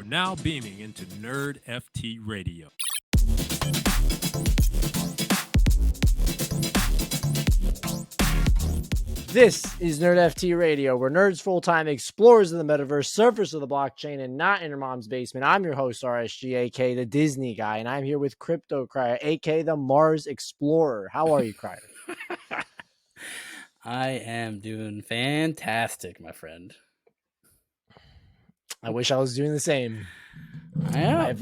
now beaming into NerdFT Radio. This is NerdFT Radio, where nerds full-time explorers of the metaverse, surfers of the blockchain, and not in your mom's basement. I'm your host, RSG, aka the Disney guy, and I'm here with Crypto Crier, aka the Mars Explorer. How are you, Crier? I am doing fantastic, my friend. I wish I was doing the same. I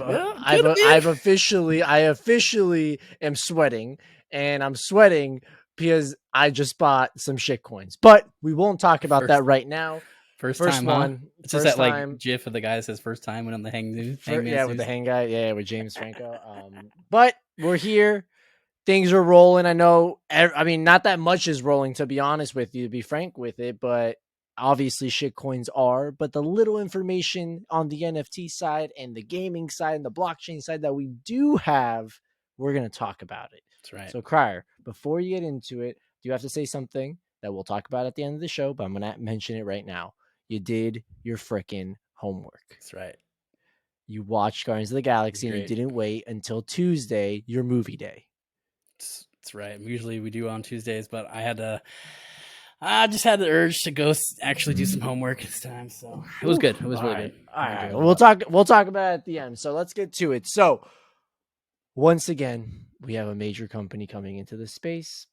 officially am sweating, and I'm sweating because I just bought some shit coins. But we won't talk about that right now. First time one. Huh? It's just that like GIF of the guy that says first time when on the hangman. With the hang guy. Yeah, with James Franco. But we're here. Things are rolling. I know. I mean, not that much is rolling, to be honest with you, to be frank with it. But obviously, shitcoins are. But the little information on the NFT side and the gaming side and the blockchain side that we do have, we're going to talk about it. That's right. So, Crier, before you get into it, do you have to say something that we'll talk about at the end of the show? But I'm going to mention it right now. You did your freaking homework. That's right. You watched Guardians of the Galaxy and you didn't wait until Tuesday, your movie day. That's right. Usually we do on Tuesdays, but I just had the urge to go actually do some homework this time. So it was good. It was really good. All right. We'll talk about it at the end. So let's get to it. So once again, we have a major company coming into the space.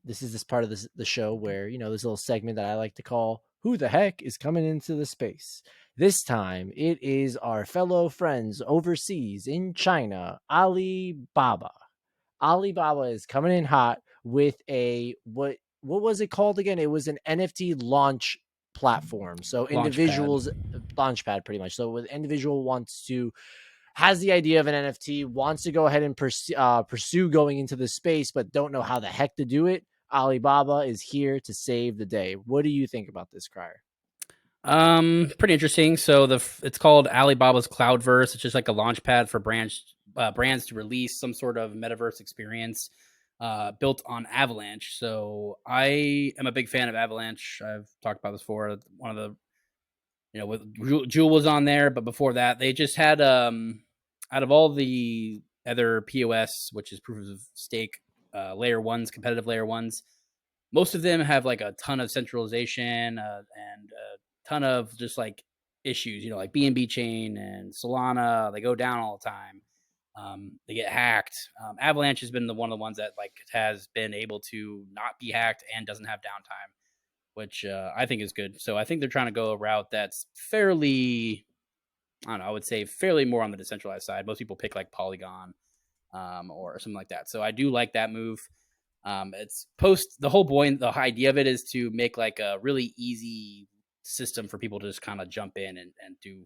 This is this part of the show where, you know, this little segment that I like to call "Who the heck is coming into the space?" This time, it is our fellow friends overseas in China, Alibaba. Alibaba is coming in hot with a what was it called again? It was an NFT launch platform. So individuals launch pad pretty much. So when individual has the idea of an NFT, wants to go ahead and pursue going into the space, but don't know how the heck to do it, Alibaba is here to save the day. What do you think about this, Crier? Pretty interesting. So it's called Alibaba's Cloudverse. It's just like a launch pad for brands to release some sort of metaverse experience built on Avalanche. So I am a big fan of Avalanche. I've talked about this before. One of the, you know, with Jewel was on there, but before that, they just had out of all the other POS, which is proof of stake layer ones, competitive layer ones, most of them have like a ton of centralization and a ton of just like issues, you know, like BNB chain and Solana, they go down all the time. They get hacked. Avalanche has been one of the ones that like has been able to not be hacked and doesn't have downtime, which I think is good. So I think they're trying to go a route that's fairly, I don't know, I would say fairly more on the decentralized side. Most people pick like Polygon or something like that. So I do like that move. It's the whole point, the idea of it is to make like a really easy system for people to just kind of jump in and do,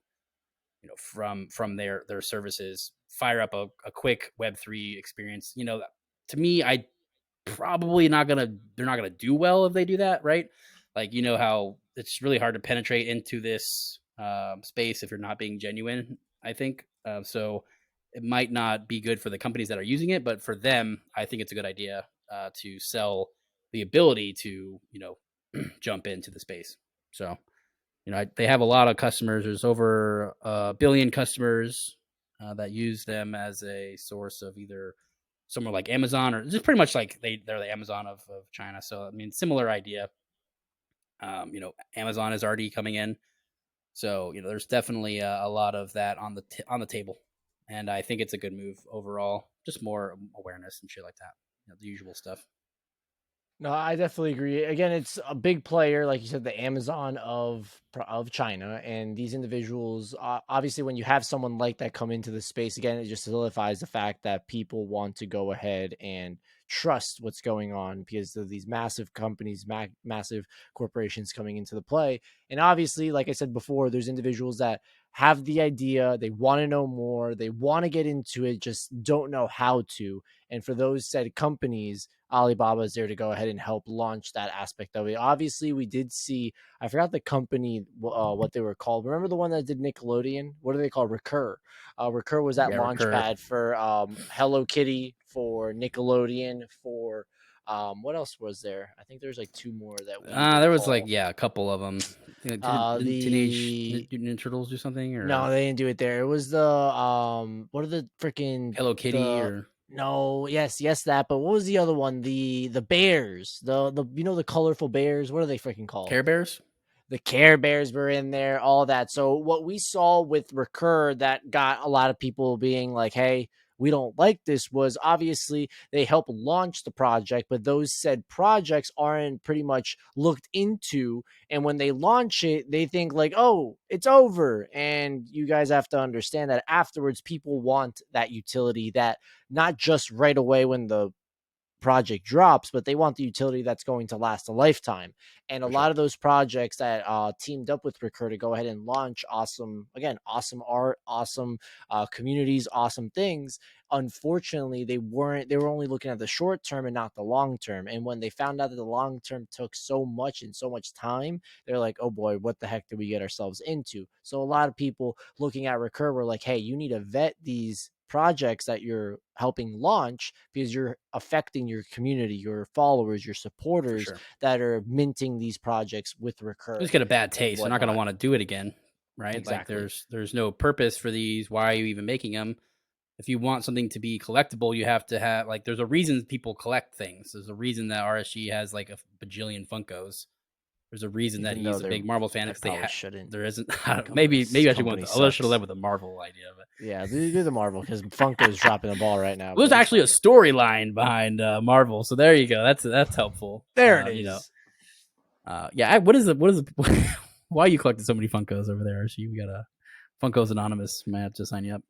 you know, from their services, fire up a quick Web3 experience. You know, to me, they're not gonna do well if they do that, right? Like, you know how it's really hard to penetrate into this space if you're not being genuine, I think. So it might not be good for the companies that are using it, but for them, I think it's a good idea to sell the ability to, you know, jump into the space. So, you know, they have a lot of customers. There's over 1 billion customers that use them as a source of either somewhere like Amazon, or just pretty much like they're the Amazon of China. So, I mean, similar idea. You know, Amazon is already coming in. So, you know, there's definitely a lot of that on the table. And I think it's a good move overall. Just more awareness and shit like that. You know, the usual stuff. No, I definitely agree. Again, it's a big player, like you said, the Amazon of China, and these individuals. Obviously, when you have someone like that come into the space, again, it just solidifies the fact that people want to go ahead and trust what's going on because of these massive companies, massive corporations coming into the play. And obviously, like I said before, there's individuals that have the idea, they want to know more, they want to get into it, just don't know how to. And for those said companies, Alibaba is there to go ahead and help launch that aspect of it. Obviously, we did see, I forgot the company, what they were called. Remember the one that did Nickelodeon? What are they called? Recur. Recur was that launch pad for Hello Kitty, for Nickelodeon, for what else was there? I think there's like two more that there was like, a couple of them. Didn't The Teenage Mutant Ninja Turtles do something? Or no, they didn't do it there. It was the what are the freaking Hello Kitty? Or no, yes, that. But what was the other one? The bears, the the colorful bears. What are they freaking called? Care Bears? The Care Bears were in there, all that. So what we saw with Recur that got a lot of people being like, hey, we don't like this was obviously they help launch the project, but those said projects aren't pretty much looked into. And when they launch it, they think like, oh, it's over. And you guys have to understand that afterwards, people want that utility that not just right away when the project drops, but they want the utility that's going to last a lifetime. And a lot of those projects that teamed up with Recur to go ahead and launch awesome art, awesome communities, awesome things. Unfortunately, they were only looking at the short term and not the long term. And when they found out that the long term took so much and so much time, they're like, oh boy, what the heck did we get ourselves into? So a lot of people looking at Recur were like, hey, you need to vet these projects that you're helping launch because you're affecting your community, your followers, your supporters that are minting these projects with Recur. Just get a bad taste. They're not going to want to do it again, right? Exactly. Like there's no purpose for these. Why are you even making them? If you want something to be collectible, you have to have like there's a reason people collect things. There's a reason that RSG has like a bajillion Funkos. There's a reason that he's a big Marvel fan. They shouldn't. There isn't. maybe I should want. I should have led with a Marvel idea. But yeah, do the Marvel because Funko's dropping the ball right now. There's actually a storyline behind Marvel, so there you go. That's helpful. There it is. You know. Yeah. What is it? Why are you collecting so many Funkos over there? We got a Funkos Anonymous. Might have to sign you up.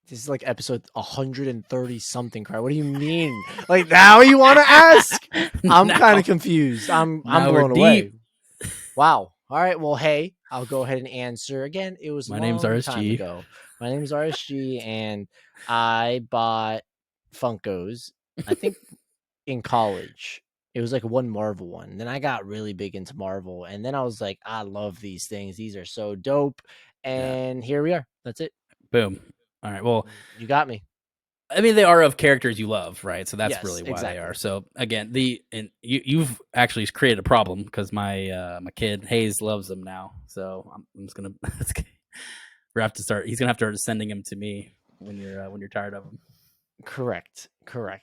This is like episode 130 something. Cry. What do you mean? Like now you want to ask? I'm kind of confused. I'm blown away. Wow. All right. Well, hey, I'll go ahead and answer again. It was my name's RSG. My name's RSG, and I bought Funkos. I think in college. It was like one Marvel one. And then I got really big into Marvel, and then I was like, I love these things. These are so dope. And here we are. That's it. Boom. All right. Well, you got me. I mean, they are of characters you love, right? So that's really why they are. So again, you've actually created a problem because my kid Hayes loves them now. So I'm just gonna we have to start. He's gonna have to start sending them to me when you're tired of them. Correct.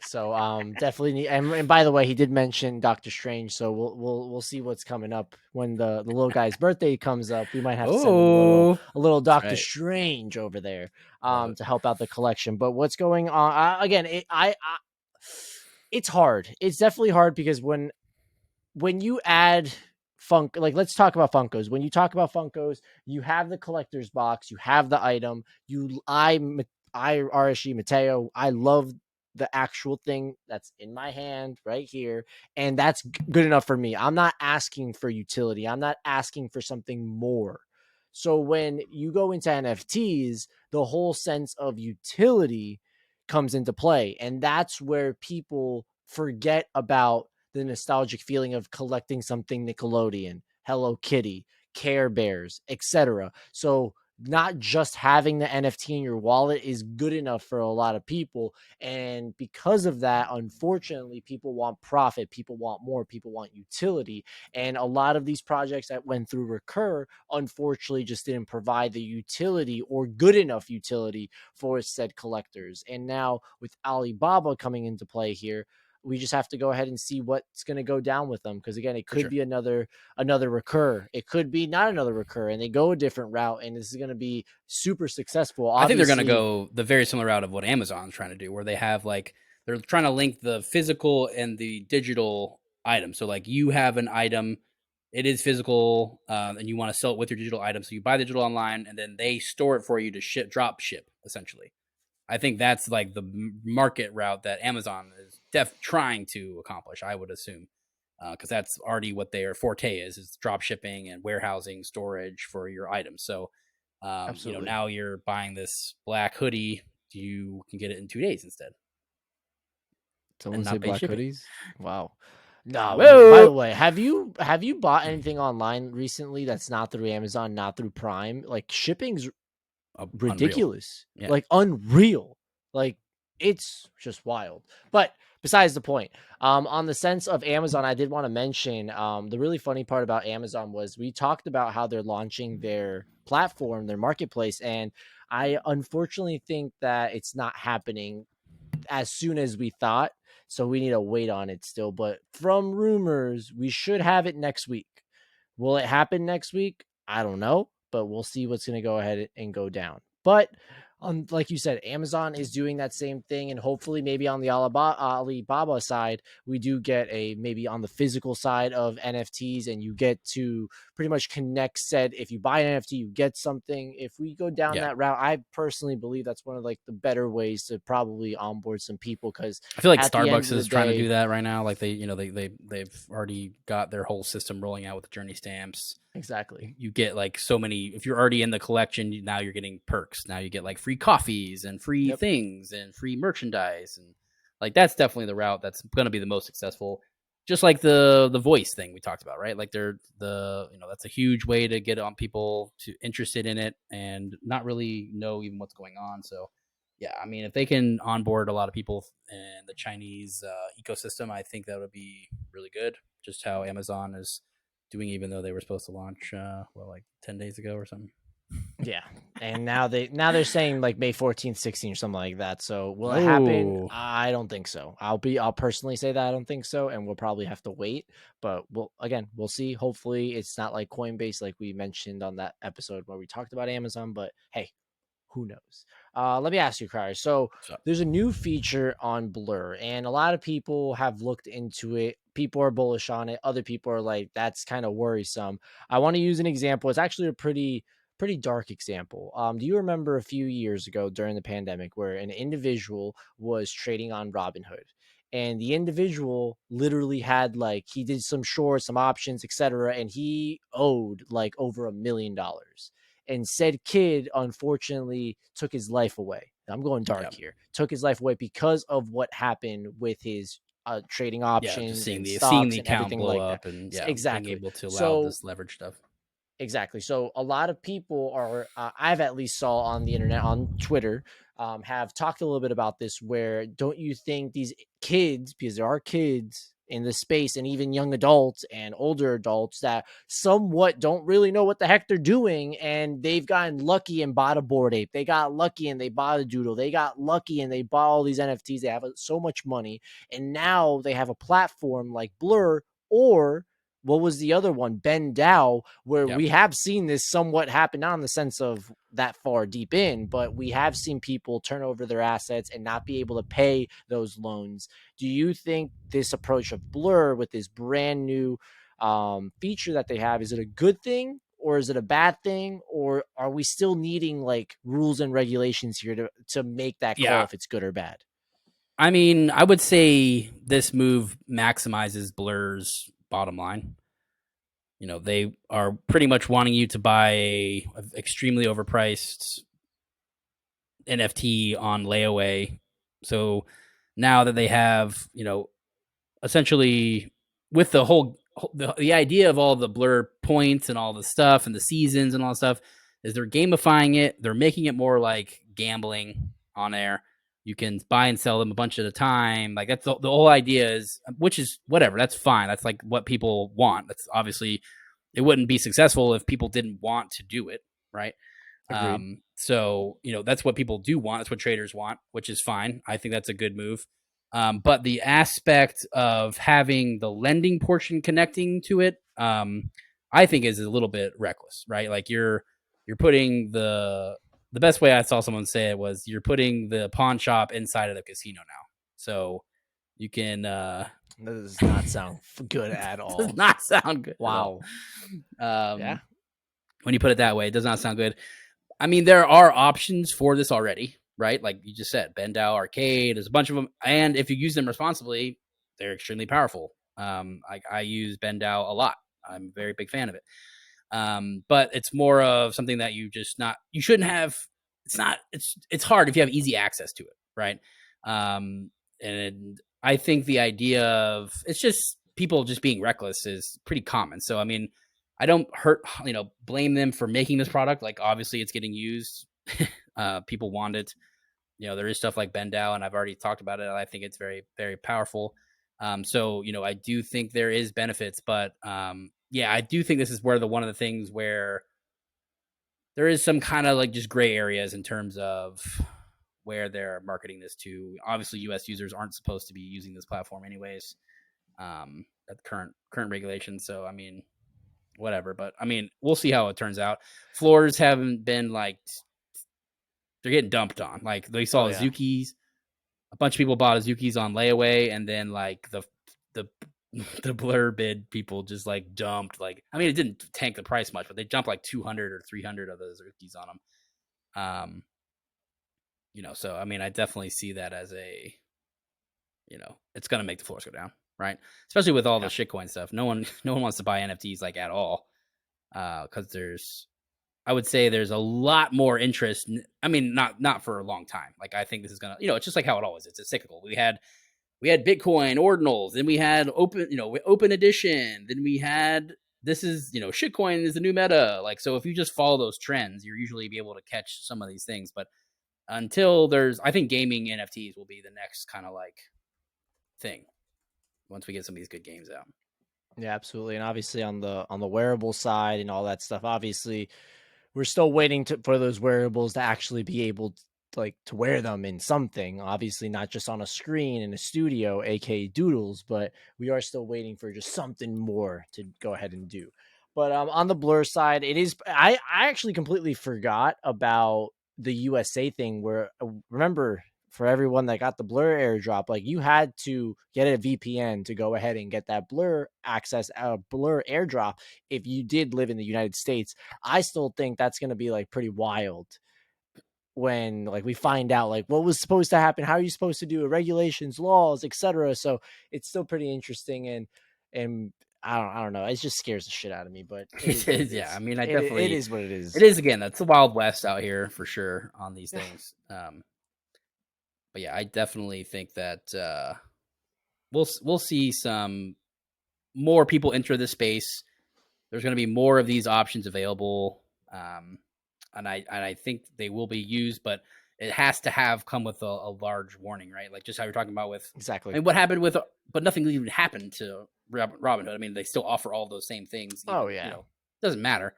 So definitely need, and by the way, he did mention Doctor Strange, so we'll see what's coming up when the little guy's birthday comes up. We might have to send him a little Doctor Strange over there to help out the collection. But what's going on again? It's hard. It's definitely hard because when you add Funk, like let's talk about Funkos. When you talk about Funkos, you have the collector's box, you have the item. I RSG Mateo, I love the actual thing that's in my hand right here, and that's good enough for me. I'm not asking for utility. I'm not asking for something more. So when you go into NFTs, the whole sense of utility comes into play, and that's where people forget about the nostalgic feeling of collecting something Nickelodeon, Hello Kitty, Care Bears, etc. So not just having the NFT in your wallet is good enough for a lot of people. And because of that, unfortunately, people want profit. People want more. People want utility. And a lot of these projects that went through Recur, unfortunately, just didn't provide the utility or good enough utility for said collectors. And now with Alibaba coming into play here, we just have to go ahead and see what's going to go down with them. Because again, it could be another Recur. It could be not another Recur, and they go a different route. And this is going to be super successful. I think they're going to go the very similar route of what Amazon's trying to do, where they have they're trying to link the physical and the digital item. So you have an item, it is physical, and you want to sell it with your digital item. So you buy the digital online, and then they store it for you to drop ship essentially. I think that's the market route that Amazon is trying to accomplish, I would assume, because that's already what their forte is drop shipping and warehousing storage for your items. So, now you're buying this black hoodie, you can get it in 2 days instead. Someone say black hoodies? Wow. No. By the way, have you bought anything online recently that's not through Amazon, not through Prime? Shipping's ridiculous. Unreal. Unreal. It's just wild. But besides the point. On the sense of Amazon, I did want to mention the really funny part about Amazon was we talked about how they're launching their platform, their marketplace, and I unfortunately think that it's not happening as soon as we thought. So we need to wait on it still. But from rumors, we should have it next week. Will it happen next week? I don't know, but we'll see what's going to go ahead and go down. But like you said, Amazon is doing that same thing, and hopefully, maybe on the Alibaba side, we do get a maybe on the physical side of NFTs, and you get to pretty much connect. Said if you buy an NFT, you get something. If we go down that route, I personally believe that's one of like the better ways to probably onboard some people, because I feel like Starbucks is trying to do that right now. Like they've already got their whole system rolling out with the journey stamps. Exactly. You get like so many, if you're already in the collection, now you're getting perks. Now you get like free coffees and free things and free merchandise. And like, that's definitely the route that's going to be the most successful. Just like the voice thing we talked about, right? Like that's a huge way to get on people to interested in it and not really know even what's going on. So yeah, I mean, if they can onboard a lot of people in the Chinese ecosystem, I think that would be really good. Just how Amazon is doing, even though they were supposed to launch like 10 days ago or something. Yeah, and now they're saying like May 14th, 16th or something like that. So will it happen? I don't think so. I'll personally say that I don't think so, and we'll probably have to wait. But we'll see. Hopefully it's not like Coinbase, like we mentioned on that episode where we talked about Amazon. But hey, who knows? Let me ask you, Cryer. So there's a new feature on Blur, and a lot of people have looked into it. People are bullish on it. Other people are like, that's kind of worrisome. I want to use an example. It's actually a pretty dark example. Do you remember a few years ago during the pandemic where an individual was trading on Robinhood? And the individual literally had like, he did some shorts, some options, etc., and he owed like over $1 million. And said kid, unfortunately, took his life away. I'm going dark here. Took his life away because of what happened with his trading options, just and seeing stocks the and account everything blow like up, that. and Exactly. being able to allow this leverage stuff. Exactly. So a lot of people are, I've at least saw on the internet, on Twitter, have talked a little bit about this, where don't you think these kids, because there are kids in this space, and even young adults and older adults that somewhat don't really know what the heck they're doing, and they've gotten lucky and bought a Bored Ape. They got lucky and they bought a Doodle. They got lucky and they bought all these NFTs. They have so much money, and now they have a platform like Blur, or what was the other one, Ben Dow, where we have seen this somewhat happen, not in the sense of that far deep in, but we have seen people turn over their assets and not be able to pay those loans. Do you think this approach of Blur with this brand new feature that they have, is it a good thing or is it a bad thing, or are we still needing like rules and regulations here to make that call if it's good or bad? I mean, I would say this move maximizes Blur's bottom line. You know, they are pretty much wanting you to buy a extremely overpriced NFT on layaway. So now that they have, essentially with the whole the idea of all the Blur points and all the stuff and the seasons and all the stuff, is they're gamifying it. They're making it more like gambling on air. You can buy and sell them a bunch at a time. Like that's the whole idea is, which is whatever. That's fine. That's like what people want. That's obviously, it wouldn't be successful if people didn't want to do it. Right. So, that's what people do want. That's what traders want, which is fine. I think that's a good move. But the aspect of having the lending portion connecting to it, I think is a little bit reckless, right? Like you're putting the best way I saw someone say it was, you're putting the pawn shop inside of the casino now. So you can, that does not sound good at all. Does not sound good. Wow. Yeah. When you put it that way, it does not sound good. I mean, there are options for this already, right? Like you just said, Ben Dow Arcade, there's a bunch of them. And if you use them responsibly, they're extremely powerful. I use Ben Dow a lot. I'm a very big fan of it. But it's more of something that you shouldn't have. It's hard if you have easy access to it, right? And I think the idea of, it's just people just being reckless is pretty common. So, I mean, I don't blame them for making this product. Like, obviously it's getting used. People want it. there is stuff like BendDAO, and I've already talked about it. I think it's very, very powerful. So, I do think there is benefits, but I do think this is where one of the things where there is some kind of like just gray areas in terms of where they're marketing this to. Obviously, U.S. users aren't supposed to be using this platform anyways, at current regulations. So, I mean, whatever. But I mean, we'll see how it turns out. Floors haven't been like, they're getting dumped on. Like they saw Azukis. A bunch of people bought Azukis on layaway, and then like the Blur bid people just like dumped. Like, I mean, it didn't tank the price much, but they dumped like 200 or 300 of those Azukis on them. So I mean, I definitely see that as a, it's gonna make the floors go down, right? Especially with all the shitcoin stuff. No one wants to buy NFTs like at all, because I would say there's a lot more interest. I mean, not for a long time. Like, I think this is gonna, it's just like how it always is. It's cyclical. We had Bitcoin ordinals, then we had open edition, then we had shitcoin is the new meta. Like, so if you just follow those trends, you're usually be able to catch some of these things. But until I think gaming NFTs will be the next kind of like thing once we get some of these good games out. Yeah, absolutely. And obviously on the wearable side and all that stuff, obviously we're still waiting for those wearables to actually be able to wear them in something. Obviously not just on a screen in a studio, aka doodles, but we are still waiting for just something more to go ahead and do. But on the Blur side, it is. I actually completely forgot about the USA thing. Where remember, for everyone that got the Blur airdrop, like you had to get a VPN to go ahead and get that Blur access, Blur airdrop if you did live in the United States. I still think that's going to be like pretty wild when like we find out like what was supposed to happen, how are you supposed to do it, regulations, laws, etc. So it's still pretty interesting, and I don't know. It just scares the shit out of me, but it is. Yeah, I mean, it is what it is. It is, again. That's the Wild West out here for sure on these things. But yeah, I definitely think that we'll see some more people enter this space. There's going to be more of these options available, and I think they will be used, but it has to come with a large warning, right? Like just how you're talking about with exactly. I mean, what happened with, but nothing even happened to Robinhood. I mean, they still offer all those same things. Even, it doesn't matter.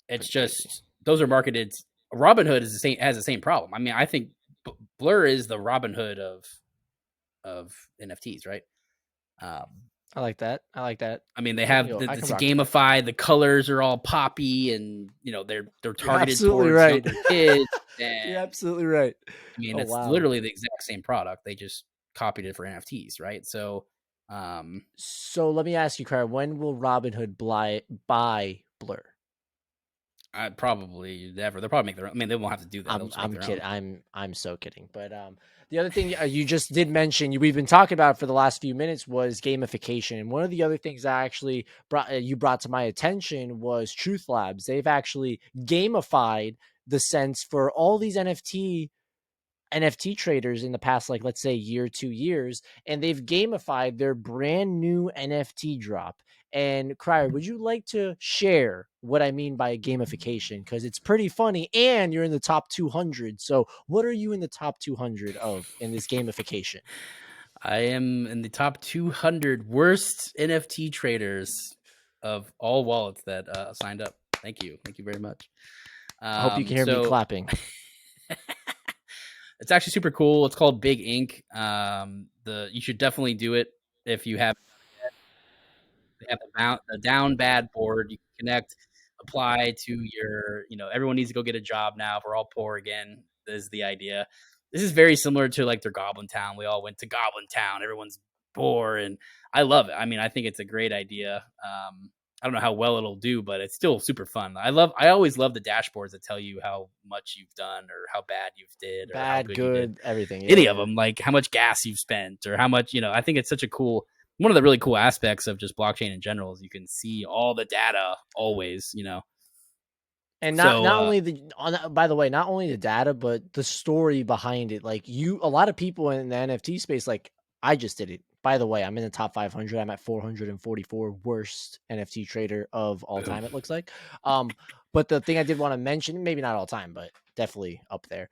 It's just those are marketed. Robinhood has the same problem. I mean, I think Blur is the Robinhood of NFTs, right? I like that. I mean, they have it's gamified. The colors are all poppy, and they're targeted towards younger kids. And, you're absolutely right. I mean, it's literally the exact same product. They just copied it for NFTs, right? So, so let me ask you, Claire, when will Robinhood buy Blur? Probably never. They'll probably make their own. I mean, they won't have to do that. I'm kidding. I'm so kidding. But the other thing you just did mention, we've been talking about for the last few minutes, was gamification. And one of the other things that actually brought to my attention was Truth Labs. They've actually gamified the sense for all these NFT traders in the past, like let's say year, 2 years, and they've gamified their brand new NFT drop. And Crier, would you like to share what I mean by gamification? Because it's pretty funny, and you're in the top 200. So what are you in the top 200 of in this gamification? I am in the top 200 worst NFT traders of all wallets that signed up. Thank you very much. I hope you can hear me clapping. It's actually super cool. It's called Big Ink. You should definitely do it if you have. They have the down bad board. You can connect, apply to your. Everyone needs to go get a job now. We're all poor again. This is the idea. This is very similar to like their Goblin Town. We all went to Goblin Town. Everyone's poor, and I love it. I mean, I think it's a great idea. I don't know how well it'll do, but it's still super fun. I always love the dashboards that tell you how much you've done or how bad you've did or how good you did. Everything. Any of them, like how much gas you've spent or how much, I think it's such a one of the really cool aspects of just blockchain in general is you can see all the data always, And not only by the way, not only the data, but the story behind it. Like a lot of people in the NFT space, like I just did it. By the way, I'm in the top 500. I'm at 444 worst NFT trader of all time, it looks like. But the thing I did want to mention, maybe not all time, but definitely up there.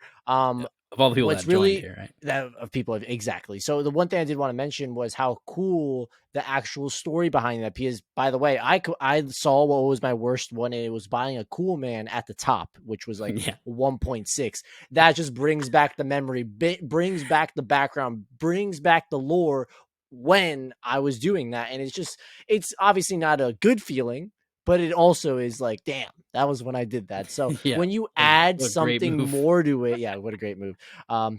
Of all the people what's that joined really here, right? that of people exactly. So the one thing I did want to mention was how cool the actual story behind that. Because by the way, I saw what was my worst one, and it was buying a cool man at the top, which was like Yeah. 1.6. That just brings back the memory, brings back the background, brings back the lore when I was doing that, and it's obviously not a good feeling. But it also is like, damn, that was when I did that. So Yeah. when you add What a great something move. more to it, yeah, what a great move.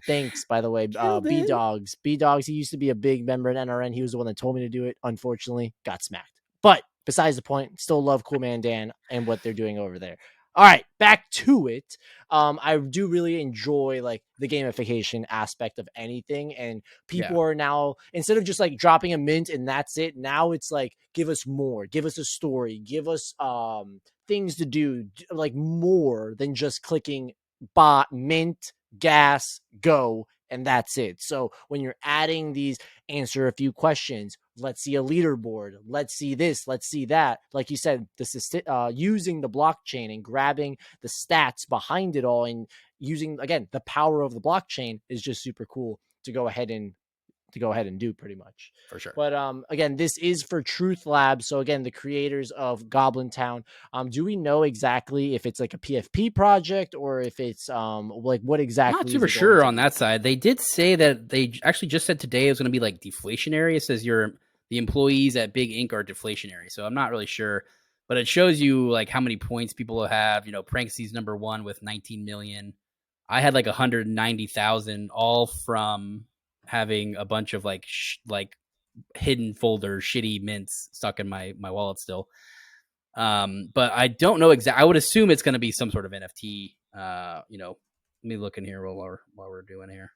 Thanks, by the way. Killed B it. Dogs. B Dogs, he used to be a big member in NRN. He was the one that told me to do it. Unfortunately, got smacked. But besides the point, still love Cool Man Dan and what they're doing over there. All right, back to it. I do really enjoy like the gamification aspect of anything, and people are now, instead of just like dropping a mint and that's it, now it's like, give us more, give us a story, give us things to do, like more than just clicking bot mint gas go and that's it. So when you're adding these, answer a few questions, let's see a leaderboard, let's see this, let's see that, like you said, this is using the blockchain and grabbing the stats behind it all, and using again the power of the blockchain is just super cool to go ahead and do pretty much. For sure. But again, this is for Truth Labs. So again, the creators of Goblin Town. Do we know exactly if it's like a PFP project or if it's like what exactly? I'm not super sure on that side. They did say that they actually just said today it was going to be like deflationary. It says the employees at Big Inc are deflationary. So I'm not really sure, but it shows you like how many points people have. You know, Pranksy's number one with 19 million. I had like 190,000, all from having a bunch of like hidden folders, shitty mints stuck in my wallet still. But I don't know exactly. I would assume it's going to be some sort of NFT. You know, let me look in here while we're doing here.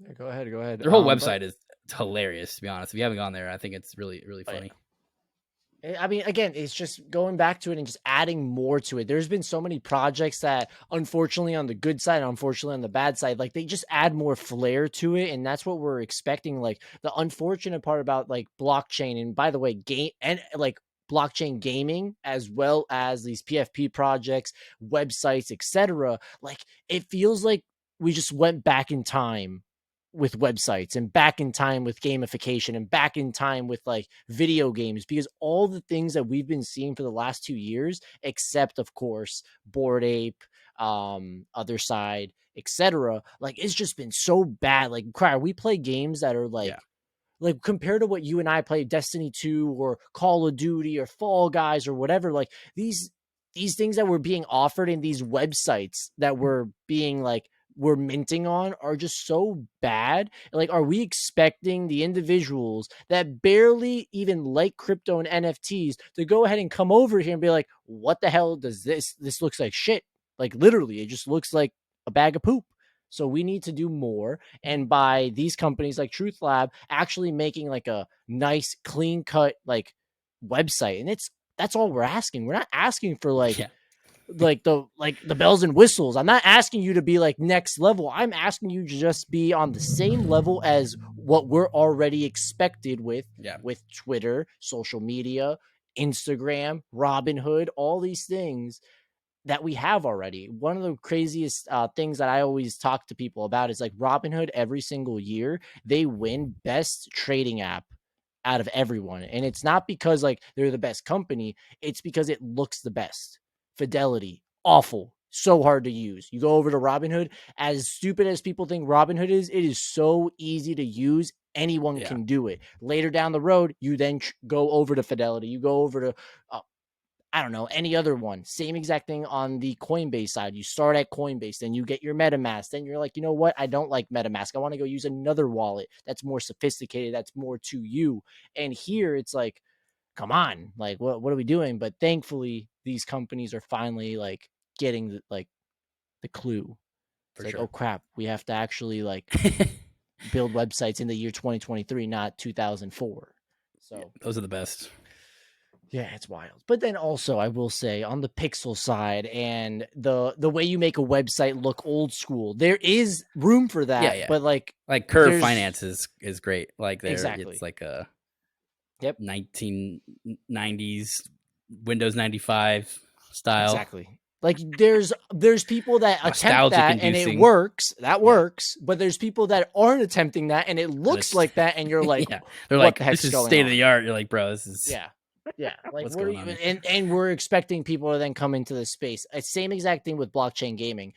Yeah, go ahead. Their whole website is hilarious, to be honest. If you haven't gone there, I think it's really, really funny. I mean, again, it's just going back to it and just adding more to it. There's been so many projects that, unfortunately, on the good side, and unfortunately on the bad side, like they just add more flair to it, and that's what we're expecting. Like the unfortunate part about like blockchain, and by the way, game and like blockchain gaming, as well as these PFP projects, websites, etc. Like it feels like we just went back in time with websites, and back in time with gamification, and back in time with like video games, because all the things that we've been seeing for the last 2 years, except of course Bored Ape, Other Side, etc., like it's just been so bad. Like we play games that are like like compared to what you and I play, Destiny 2 or Call of Duty or Fall Guys or whatever, like these things that were being offered in these websites that were being like we're minting on are just so bad. Like, are we expecting the individuals that barely even like crypto and NFTs to go ahead and come over here and be like, what the hell does this looks like shit? Like literally, it just looks like a bag of poop. So we need to do more. And by these companies like Truth Lab actually making like a nice, clean cut like website. And that's all we're asking. We're not asking for like the bells and whistles. I'm not asking you to be like next level. I'm asking you to just be on the same level as what we're already expected with Twitter, social media, Instagram, Robinhood, all these things that we have already. One of the craziest things that I always talk to people about is like Robinhood every single year, they win best trading app out of everyone. And it's not because like they're the best company, it's because it looks the best. Fidelity, awful, so hard to use. You go over to Robinhood, as stupid as people think Robinhood is, it is so easy to use. Anyone can do it. Later down the road, you then go over to Fidelity. You go over to I don't know, any other one. Same exact thing on the Coinbase side. You start at Coinbase, then you get your MetaMask. Then you're like, you know what? I don't like MetaMask. I want to go use another wallet that's more sophisticated, that's more to you. And here it's like, come on, like what are we doing? But thankfully, these companies are finally like getting the clue. It's like, oh crap, we have to actually like build websites in the year 2023, not 2004. So those are the best. Yeah, it's wild. But then also, I will say, on the pixel side and the way you make a website look old school, there is room for that. Yeah. But like Curve Finance is great. Like exactly. It's like a 1990s Windows 95 style. Exactly. Like there's people that attempt that and it Nostalgic-inducing. works. That works, but there's people that aren't attempting that and it looks like that, and you're like, yeah, they're what like, the heck's this is going state on? of the art. You're like, bro, this is Yeah. Like What's we're going on even, and we're expecting people to then come into this space. It's same exact thing with blockchain gaming.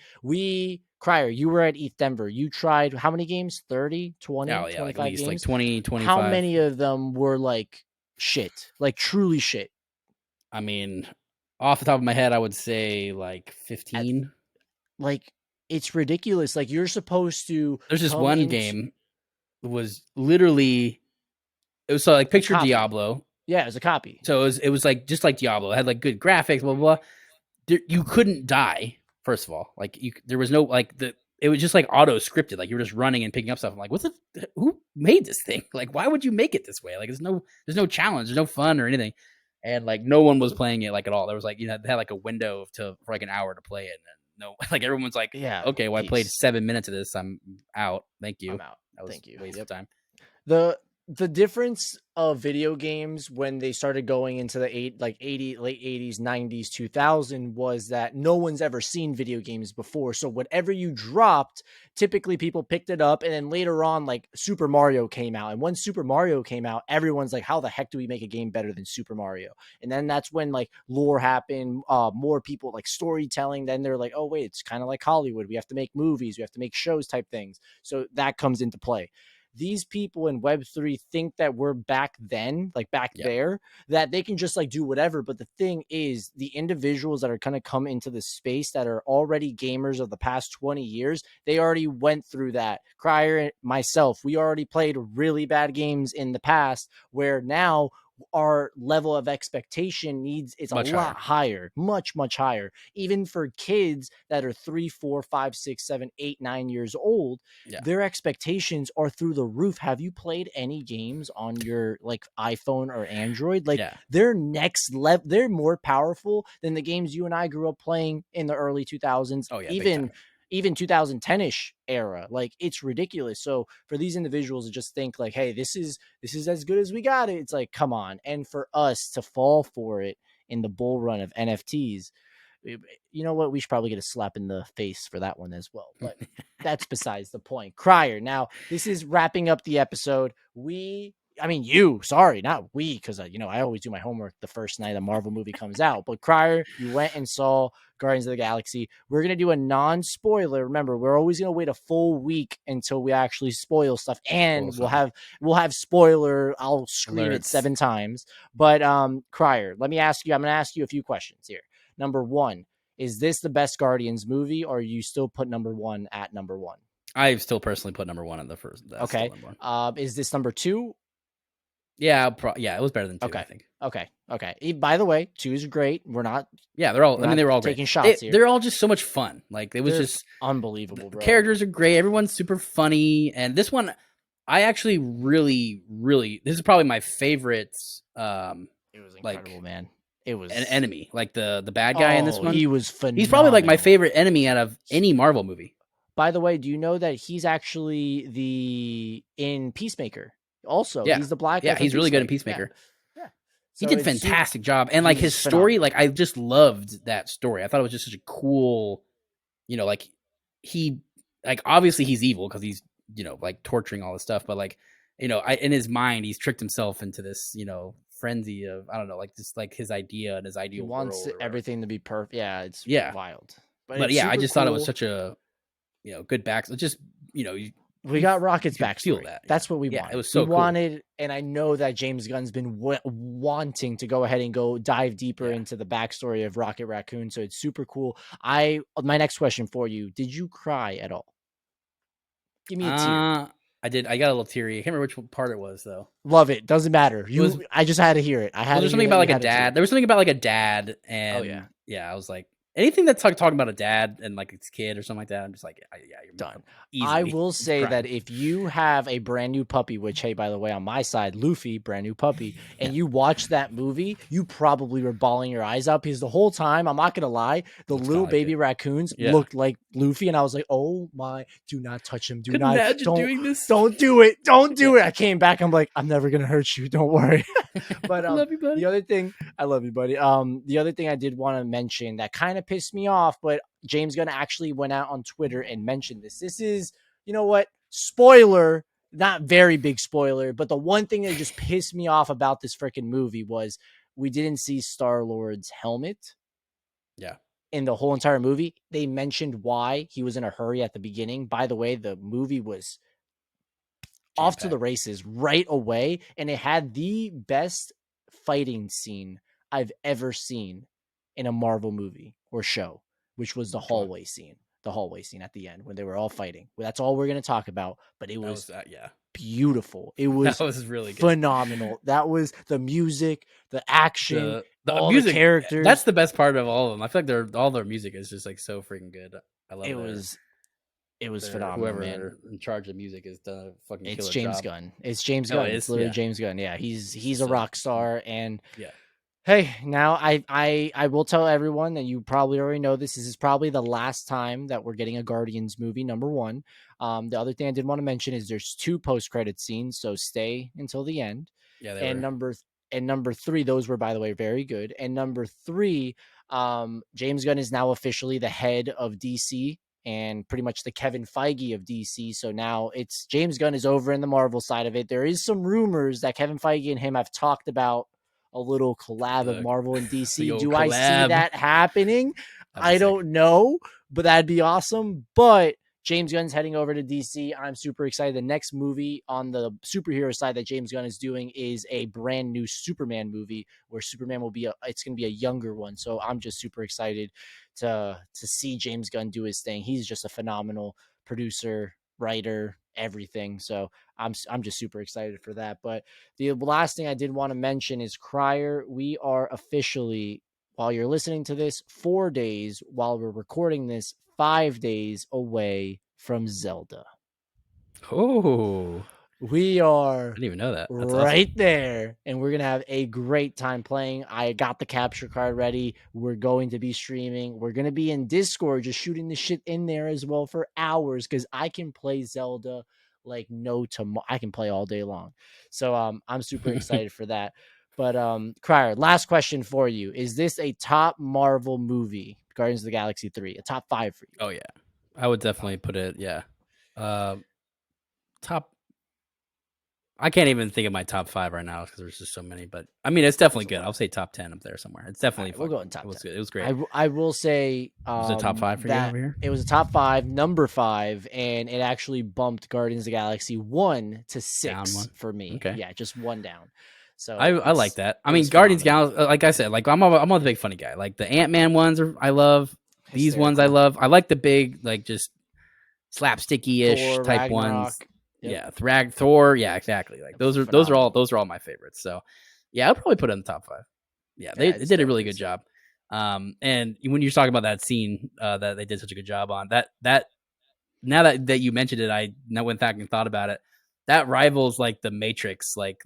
Crier, you were at ETH Denver. You tried how many games? 30, 20, 25 like at least games? like 20, 25. How many of them were like shit? Like truly shit? I mean, off the top of my head, I would say like 15. Like it's ridiculous. Like you're supposed to. There's this one game that was literally, it was so like picture Diablo. Yeah, it was a copy. So it was like just like Diablo. It had like good graphics, blah blah. Blah. You couldn't die. First of all, like there was no like it was just like auto scripted. Like you were just running and picking up stuff. I'm like, who made this thing? Like, why would you make it this way? Like, there's no challenge, there's no fun or anything. And like no one was playing it like at all. There was like, they had like a window for like an hour to play it. And like everyone's like, yeah, okay, well, I played 7 minutes of this. I'm out. Thank you. I'm out. That was Thank you. Waste of time. The difference of video games when they started going into the late 80s, 90s, 2000 was that no one's ever seen video games before. So whatever you dropped, typically people picked it up. And then later on, like Super Mario came out. And when Super Mario came out, everyone's like, how the heck do we make a game better than Super Mario? And then that's when like lore happened, more people like storytelling. Then they're like, oh, wait, it's kind of like Hollywood. We have to make movies. We have to make shows type things. So that comes into play. These people in Web3 think that we're back then, like back there, that they can just like do whatever. But the thing is, the individuals that are going to come into the space that are already gamers of the past 20 years, they already went through that. Crier and myself, we already played really bad games in the past where now our level of expectation is a lot higher, much higher. Even for kids that are 3, 4, 5, 6, 7, 8, 9 years old, their expectations are through the roof. Have you played any games on your like iPhone or Android? Like they're next level. They're more powerful than the games you and I grew up playing in the early 2000s. Oh yeah, even 2010-ish era. Like it's ridiculous. So for these individuals to just think like, hey, this is as good as we got it. It's like, come on. And for us to fall for it in the bull run of NFTs, you know what? We should probably get a slap in the face for that one as well. But that's besides the point. Crier. Now, this is wrapping up the episode. Sorry, not we, because I always do my homework the first night a Marvel movie comes out. But Crier, you went and saw Guardians of the Galaxy. We're gonna do a non-spoiler. Remember, we're always gonna wait a full week until we actually spoil stuff, and we'll have spoiler. I'll scream it 7 times. But Crier, I'm gonna ask you a few questions here. Number 1, is this the best Guardians movie, or are you still put number 1 at number 1? I still personally put number 1 at the first. Okay. Is this number 2? Yeah, it was better than 2. Okay. I think. Okay. By the way, 2 is great. We're not. Yeah, they were all taking great. shots here. They're all just so much fun. Like they're just unbelievable. Bro. Characters are great. Everyone's super funny, and this one, I actually really, really. This is probably my favorite. It was incredible, man. It was an enemy, like the bad guy in this one. He was phenomenal. He's probably like my favorite enemy out of any Marvel movie. By the way, do you know that he's actually in Peacemaker? Also, he's the black guy. Yeah, he's really good in Peacemaker. Yeah. He did a fantastic job. And like his story, like I just loved that story. I thought it was just such a cool, like he, like obviously he's evil because he's, like torturing all this stuff. But like, in his mind, he's tricked himself into this, frenzy of, I don't know, like just like his idea and his ideal world. He wants everything to be perfect. Yeah, it's wild. But yeah, I just thought it was such a, good back. Just, we got Rocket's backstory. That's what we wanted. It was so cool. And I know that James Gunn's been wanting to go ahead and go dive deeper into the backstory of Rocket Raccoon. So it's super cool. My next question for you: did you cry at all? Give me a tear. I did. I got a little teary. I can't remember which part it was though. Love it. Doesn't matter. I just had to hear it. There was something about like a dad. There was something about like a dad, and I was like. Anything that's talking about a dad and like his kid or something like that, I'm just like, you're done. I will say that if you have a brand new puppy, which, hey, by the way, on my side, Luffy, brand new puppy, and you watch that movie, you probably were bawling your eyes out because the whole time, I'm not going to lie, the little baby raccoons looked like Luffy. And I was like, oh my, do not touch him. Imagine doing this. Don't do it. Don't do it. I came back. I'm like, I'm never going to hurt you. Don't worry. But love you, buddy. The other thing I love you, buddy. The other thing I did want to mention that kind of pissed me off, but James Gunn actually went out on Twitter and mentioned this. This is, you know what? Spoiler, not very big spoiler, but the one thing that just pissed me off about this freaking movie was we didn't see Star-Lord's helmet. Yeah. In the whole entire movie. They mentioned why he was in a hurry at the beginning. By the way, the movie was off to the races right away, and it had the best fighting scene I've ever seen in a Marvel movie or show, which was the hallway scene. The hallway scene at the end when they were all fighting. Well, that's all we're going to talk about, but it was beautiful. It was, that was really good. Phenomenal. That was the music, the action, all music, the characters. That's the best part of all of them. I feel like all their music is just like so freaking good. I love it. It was phenomenal. Whoever man. in charge of music is done a fucking killer It's James job. Gunn. It's James Gunn. It's literally James Gunn. Yeah, he's a rock star. And hey, now I will tell everyone that you probably already know this. This is probably the last time that we're getting a Guardians movie, number one. The other thing I did want to mention is there's 2 post-credit scenes, so stay until the end. Yeah, and number 3, those were, by the way, very good. And number 3, James Gunn is now officially the head of DC and pretty much the Kevin Feige of DC. So now it's James Gunn is over in the Marvel side of it. There is some rumors that Kevin Feige and him have talked about a little collab of Marvel and DC. Do I see that happening? I don't know, but that'd be awesome. But James Gunn's heading over to DC. I'm super excited. The next movie on the superhero side that James Gunn is doing is a brand new Superman movie where Superman will be it's going to be a younger one. So I'm just super excited to see James Gunn do his thing. He's just a phenomenal producer, writer, everything. So I'm just super excited for that. But the last thing I did want to mention is Crier. We are officially, while you're listening to this, 4 days, while we're recording this, 5 days away from Zelda. Oh, we are. I didn't even know that. That's right awesome. There. And we're going to have a great time playing. I got the capture card ready. We're going to be streaming. We're going to be in Discord, just shooting the shit in there as well for hours, because I can play Zelda like no tomorrow. I can play all day long. So I'm super excited for that. But Crier, last question for you. Is this a top Marvel movie, Guardians of the Galaxy 3, a top 5 for you? Oh, yeah. I would definitely put it, top. I can't even think of my top 5 right now because there's just so many. But, I mean, it's definitely good. I'll say top 10 up there somewhere. It's definitely we'll go in top 10. Good. It was great. I will say was it top 5 for you over here? It was a top 5, number 5, and it actually bumped Guardians of the Galaxy 1 to 6 for me. Okay. Yeah, just 1 down. So I like that. I mean, Guardians Galaxy, like I said, like I'm a big funny guy. Like the Ant-Man ones I love. These ones I love. I like the big, like just slapsticky-ish Thor, type Ragnarok. ones. Yep. Yeah, Thor. Yeah, exactly. Like those are all my favorites. So yeah, I'll probably put it in the top 5. Yeah, they did a really good job. And when you're talking about that scene that they did such a good job on, that now that you mentioned it, I went back and thought about it. That rivals like the Matrix, like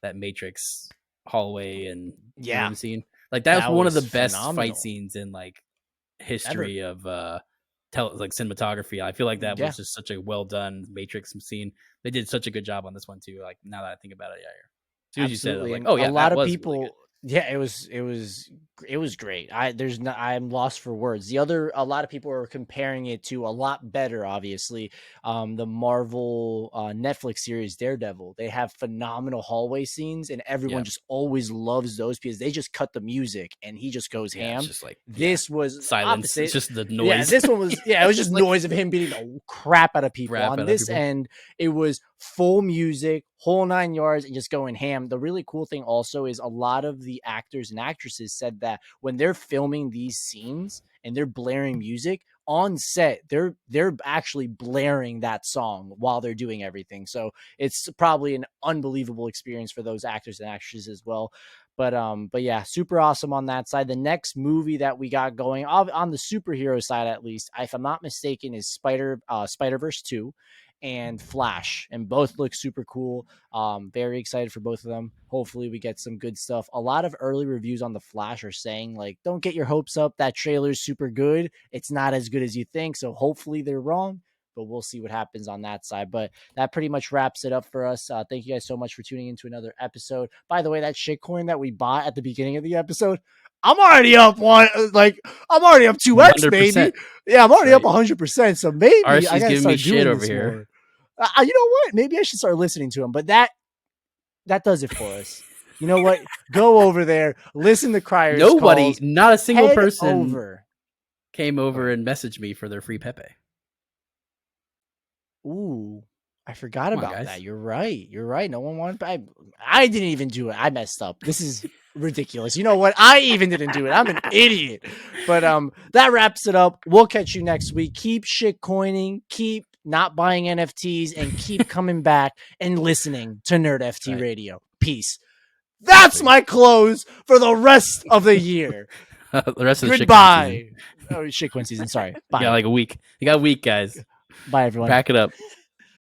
that Matrix hallway and room scene. Like that was one of the best fight scenes in like history of like cinematography. I feel like that was just such a well done Matrix scene. They did such a good job on this one too. Like now that I think about it, as soon as you said it, I'm like, oh yeah, a lot of people. Really yeah, it was great. I'm lost for words. A lot of people are comparing it to a lot better, obviously. The Marvel Netflix series Daredevil. They have phenomenal hallway scenes, and everyone just always loves those because they just cut the music and he just goes ham. It's just like this was silence. Opposite. It's just the noise. Yeah, this one was it was just noise of him beating the crap out of people. On this end, it was full music, whole 9 yards, and just going ham. The really cool thing also is a lot of the actors and actresses said that when they're filming these scenes and they're blaring music on set, they're actually blaring that song while they're doing everything. So it's probably an unbelievable experience for those actors and actresses as well. But yeah, super awesome on that side. The next movie that we got going on the superhero side, at least, if I'm not mistaken, is Spider-Verse 2 and Flash, and both look super cool. Very excited for both of them. Hopefully we get some good stuff. A lot of early reviews on the Flash are saying like, don't get your hopes up. That trailer's super good. It's not as good as you think. So hopefully they're wrong, but we'll see what happens on that side. But that pretty much wraps it up for us. Thank you guys so much for tuning into another episode. By the way, that shitcoin that we bought at the beginning of the episode, I'm already up I'm already up 2x, baby. Yeah, I'm already up 100%. So maybe I gotta start doing over this here. More. You know what? Maybe I should start listening to him. But that does it for us. You know what? Go over there, listen to Cryer's calls. Not a single person came over and messaged me for their free Pepe. Ooh, I forgot about that. You're right. No one wanted. I didn't even do it. I messed up. This is ridiculous. You know what? I even didn't do it. I'm an idiot. But that wraps it up. We'll catch you next week. Keep shit coining. Keep not buying NFTs and keep coming back and listening to NerdFT Radio. Peace. That's my close for the rest of the year. The rest of the goodbye. Shitcoin season. Sorry. Bye. You got like a week. You got a week, guys. Bye, everyone. Pack it up.